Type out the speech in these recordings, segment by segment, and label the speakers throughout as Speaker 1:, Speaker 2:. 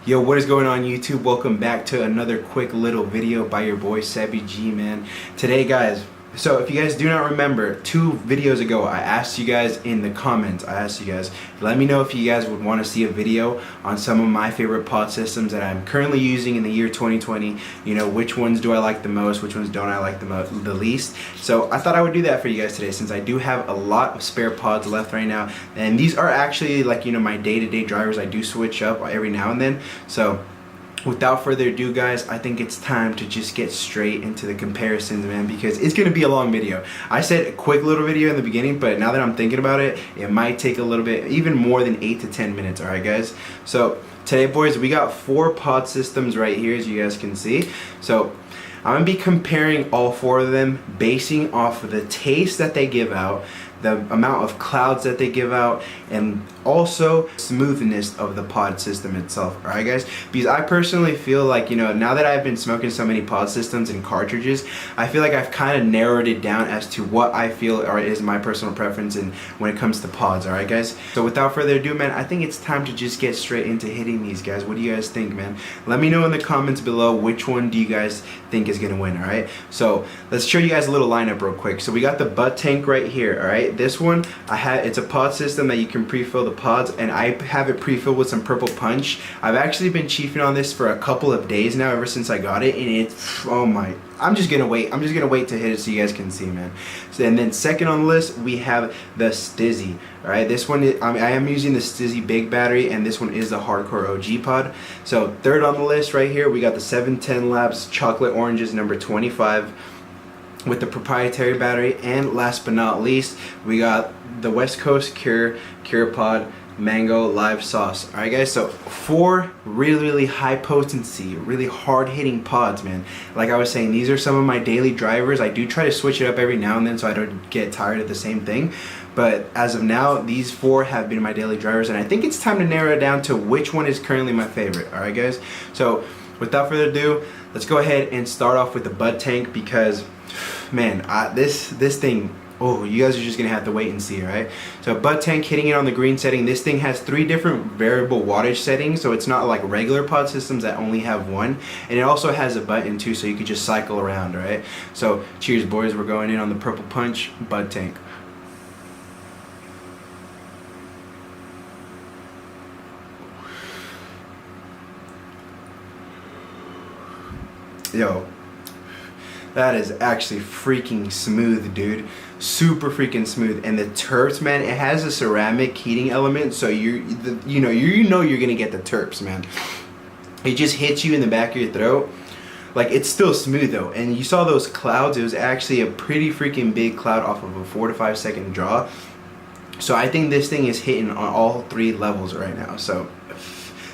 Speaker 1: Yo, what is going on YouTube? Welcome back to another quick little video by your boy Sebby G, man. Today guys, so if you guys do not remember, 2 videos ago I asked you guys in the comments, let me know if you guys would want to see a video on some of my favorite pod systems that I'm currently using in the year 2020. You know, which ones do I like the most, which ones don't I like the least. So I thought I would do that for you guys today, since I do have a lot of spare pods left right now, and these are actually like, you know, my day-to-day drivers. I do switch up every now and then. So without further ado guys, I think it's time to just get straight into the comparisons, man, because it's gonna be a long video. I said a quick little video in the beginning, but now that I'm thinking about it, it might take a little bit, even more than 8 to 10 minutes. Alright guys, so today boys, we got 4 pod systems right here, as you guys can see. So I'm gonna be comparing all 4 of them, basing off of the taste that they give out, the amount of clouds that they give out, and also smoothness of the pod system itself. Alright guys, because I personally feel like, you know, now that I've been smoking so many pod systems and cartridges, I feel like I've kind of narrowed it down as to what I feel is my personal preference and when it comes to pods. Alright guys, so without further ado, man, I think it's time to just get straight into hitting these guys. What do you guys think, man? Let me know in the comments below which one do you guys think is gonna win. Alright, so let's show you guys a little lineup real quick. So we got the Budtank right here. Alright, this one it's a pod system that you can pre-fill the pods, and I have it pre-filled with some purple punch. I've actually been chiefing on this for a couple of days now, ever since I got it, and it's, oh my, I'm just gonna wait to hit it so you guys can see, man. So, and then second on the list we have the Stiiizy. Alright, this one I am using the Stiiizy big battery, and this one is the hardcore OG pod. So third on the list right here we got the 710 Labs chocolate oranges number 25 with the proprietary battery. And last but not least, we got the West Coast CBD Pod mango live sauce. Alright guys, so 4 really high potency, really hard hitting pods, man. Like I was saying, these are some of my daily drivers. I do try to switch it up every now and then so I don't get tired of the same thing, but as of now, these 4 have been my daily drivers, and I think it's time to narrow it down to which one is currently my favorite. Alright guys, so without further ado, let's go ahead and start off with the Budtank, because man, this thing, oh, you guys are just gonna have to wait and see. Right, so Budtank, hitting it on the green setting. This thing has 3 different variable wattage settings, so it's not like regular pod systems that only have one, and it also has a button too, so you could just cycle around. Right, so cheers boys, we're going in on the purple punch Budtank. Yo, that is actually freaking smooth, dude. Super freaking smooth. And the terps, man, it has a ceramic heating element, so you know you're gonna get the terps, man. It just hits you in the back of your throat. Like, it's still smooth though. And you saw those clouds, it was actually a pretty freaking big cloud off of a 4 to 5 second draw. So I think this thing is hitting on all 3 levels right now. So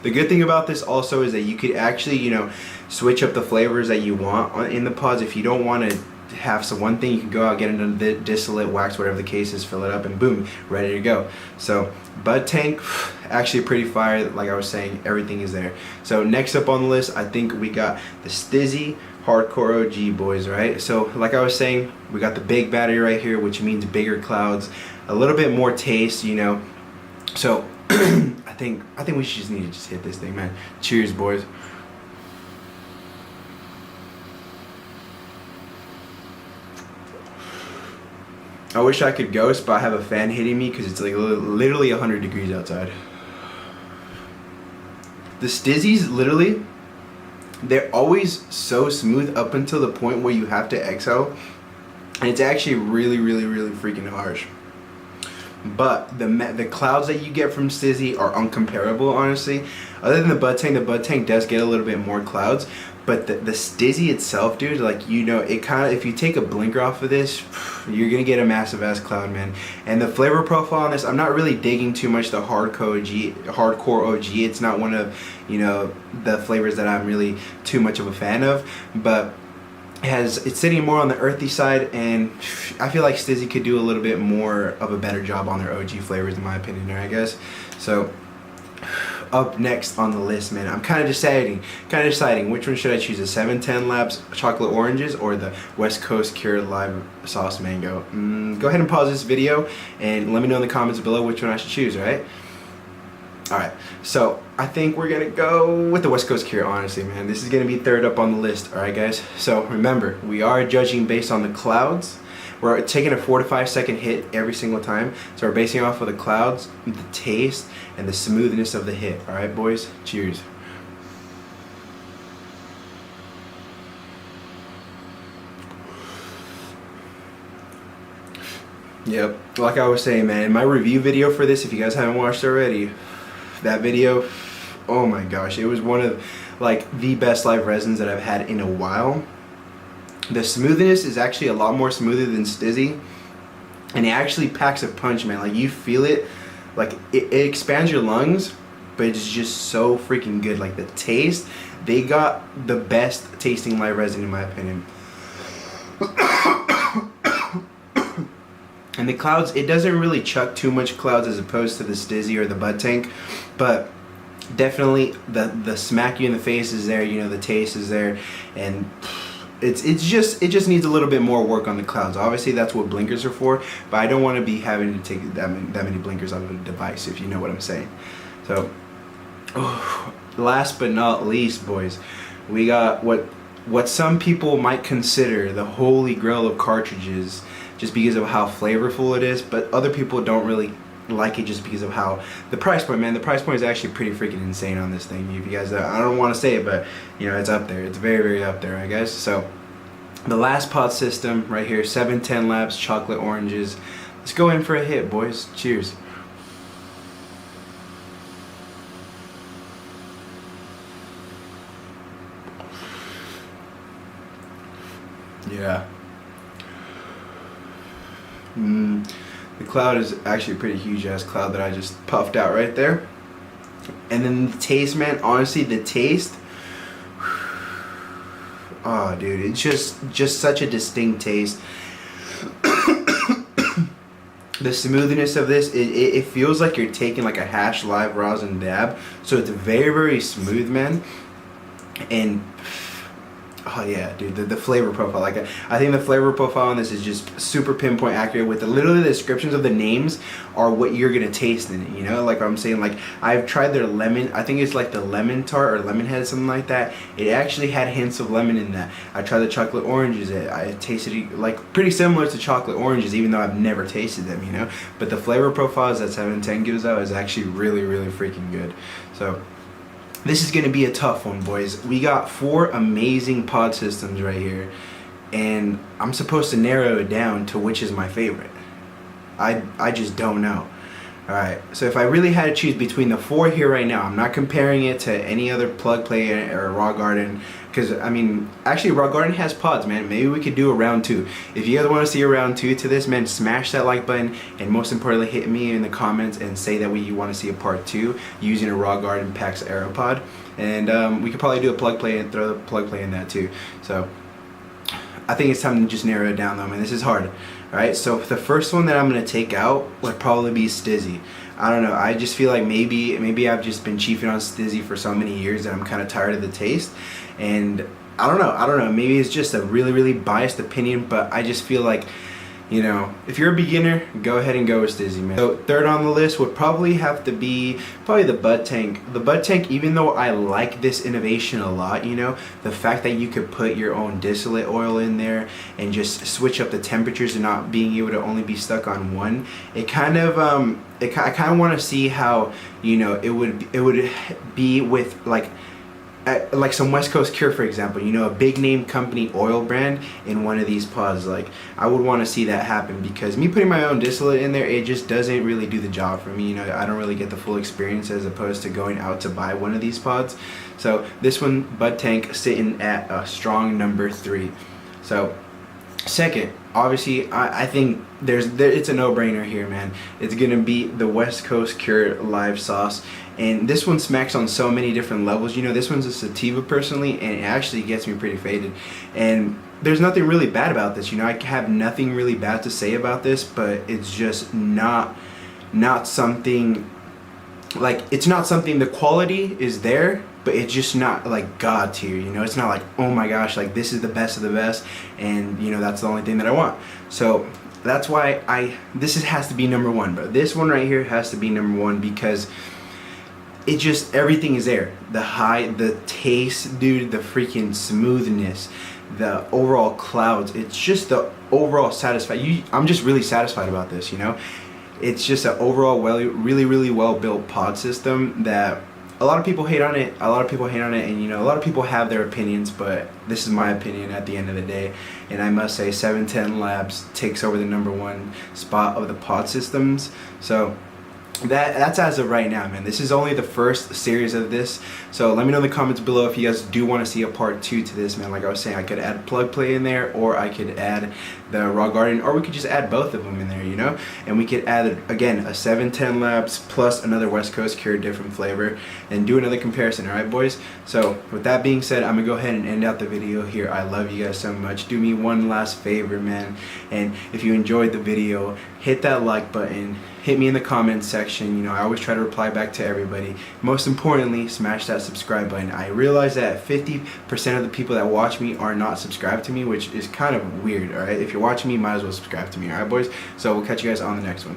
Speaker 1: the good thing about this also is that you could actually, you know, switch up the flavors that you want in the pods. If you don't want to have one thing, you can go out, get into the distillate, wax, whatever the case is, fill it up, and boom, ready to go. So Budtank, actually pretty fire. Like I was saying, everything is there. So next up on the list, I think we got the Stiiizy hardcore OG, boys. Right, so like I was saying, we got the big battery right here, which means bigger clouds, a little bit more taste, you know. So I think we just need to just hit this thing, man. Cheers boys. I wish I could ghost, but I have a fan hitting me because it's like literally 100 degrees outside. The Stiiizy's, literally, they're always so smooth up until the point where you have to exhale, and it's actually really freaking harsh. But the clouds that you get from Stiiizy are uncomparable, honestly. Other than the Budtank does get a little bit more clouds, but the Stiiizy itself, dude, like, you know, it kind of, if you take a blinker off of this, you're gonna get a massive ass cloud, man. And the flavor profile on this, I'm not really digging too much the hardcore OG. It's not one of, you know, the flavors that I'm really too much of a fan of, but it's sitting more on the earthy side, and I feel like Stiiizy could do a little bit more of a better job on their OG flavors, in my opinion, I guess. So up next on the list, man, I'm kind of deciding which one should I choose, the 710 Labs chocolate oranges or the West Coast CBD live sauce mango. Go ahead and pause this video and let me know in the comments below which one I should choose. Alright, Alright, so I think we're gonna go with the West Coast Cure, honestly, man. This is gonna be third up on the list, alright guys? So remember, we are judging based on the clouds. We're taking a 4 to 5 second hit every single time. So we're basing off of the clouds, the taste, and the smoothness of the hit. Alright boys, cheers. Yep, like I was saying, man, my review video for this, if you guys haven't watched already, that video, oh my gosh, it was one of like the best live resins that I've had in a while. The smoothness is actually a lot more smoother than Stiiizy, and it actually packs a punch, man. Like you feel it, like it expands your lungs, but it's just so freaking good. Like the taste, they got the best tasting live resin in my opinion. And the clouds, it doesn't really chuck too much clouds as opposed to the Stiiizy or the Budtank, but definitely the smack you in the face is there, you know, the taste is there, and it just needs a little bit more work on the clouds. Obviously that's what blinkers are for, but I don't want to be having to take that many blinkers out of a device, if you know what I'm saying. So last but not least, boys, we got what some people might consider the holy grail of cartridges, just because of how flavorful it is, but other people don't really like it just because of how the price point, man. The price point is actually pretty freaking insane on this thing. If you guys, I don't want to say it, but you know, it's up there. It's very, very up there, I guess. So the last pod system right here, 710 Labs chocolate oranges. Let's go in for a hit, boys. Cheers. Yeah. The cloud is actually a pretty huge ass cloud that I just puffed out right there. And then the taste, man, honestly the taste, oh dude, it's just such a distinct taste. The smoothness of this, it feels like you're taking like a hash live rosin dab, so it's very, very smooth, man. And oh yeah, dude, the flavor profile, like I think the flavor profile on this is just super pinpoint accurate. With literally the descriptions of the names are what you're gonna taste in it, you know? Like I'm saying, like I've tried their lemon, I think it's like the lemon tart or lemon head, something like that. It actually had hints of lemon in that. I tried the chocolate oranges, I tasted it like pretty similar to chocolate oranges, even though I've never tasted them, you know? But the flavor profiles that 710 gives out is actually really, really freaking good. So this is going to be a tough one, boys. We got 4 amazing pod systems right here, and I'm supposed to narrow it down to which is my favorite. I just don't know. Alright, so if I really had to choose between the 4 here right now, I'm not comparing it to any other plug play or raw garden, because I mean, actually raw garden has pods, man. Maybe we could do a round 2. If you guys want to see a round 2 to this, man, smash that like button, and most importantly, hit me in the comments and say that you want to see a part 2 using a raw garden PAX Aeropod, and we could probably do a plug play and throw the plug play in that too. So I think it's time to just narrow it down though, man. This is hard. Alright, so the first one that I'm going to take out would probably be Stiiizy. I don't know, I just feel like maybe I've just been chiefing on Stiiizy for so many years that I'm kind of tired of the taste. And I don't know, maybe it's just a really, really biased opinion, but I just feel like, you know, if you're a beginner, go ahead and go with Stiiizy, man. So third on the list would probably have to be the Budtank. The Budtank, even though I like this innovation a lot, you know, the fact that you could put your own distillate oil in there and just switch up the temperatures and not being able to only be stuck on one, it kind of I kind of want to see how, you know, it would be with like some West Coast Cure, for example, you know, a big name company oil brand in one of these pods. Like I would want to see that happen, because me putting my own distillate in there, it just doesn't really do the job for me. You know, I don't really get the full experience as opposed to going out to buy one of these pods. So this one, Budtank, sitting at a strong number 3. So second, obviously, I think it's a no-brainer here, man. It's gonna be the West Coast Cure Live Sauce, and this one smacks on so many different levels. You know, this one's a sativa personally, and it actually gets me pretty faded. And there's nothing really bad about this. You know, I have nothing really bad to say about this, but it's just not something. Like, it's not something. The quality is there, but it's just not like God tier, you know? It's not like, oh my gosh, like this is the best of the best, and you know, that's the only thing that I want. So that's why this has to be number 1, bro. This one right here has to be number 1, because it just, everything is there. The high, the taste, dude, the freaking smoothness, the overall clouds. It's just the overall I'm just really satisfied about this, you know. It's just an overall really well built pod system that a lot of people hate on it. And you know, a lot of people have their opinions, but this is my opinion at the end of the day. And I must say 710 Labs takes over the #1 spot of the pod systems. So that's as of right now, man. This is only the first series of this, so let me know in the comments below if you guys do want to see a part 2 to this, man. Like I was saying, I could add plug play in there, or I could add the raw garden, or we could just add both of them in there, you know. And we could add, again, a 710 Labs plus another West Coast Cure, different flavor, and do another comparison. All right, boys. So with that being said, I'm gonna go ahead and end out the video here. I love you guys so much. Do me one last favor, man, and if you enjoyed the video, hit that like button, hit me in the comments section. You know, I always try to reply back to everybody. Most importantly, smash that subscribe button. I realize that 50% of the people that watch me are not subscribed to me, which is kind of weird. All right, if you're watching me, might as well subscribe to me. All right, boys. So we'll catch you guys on the next one.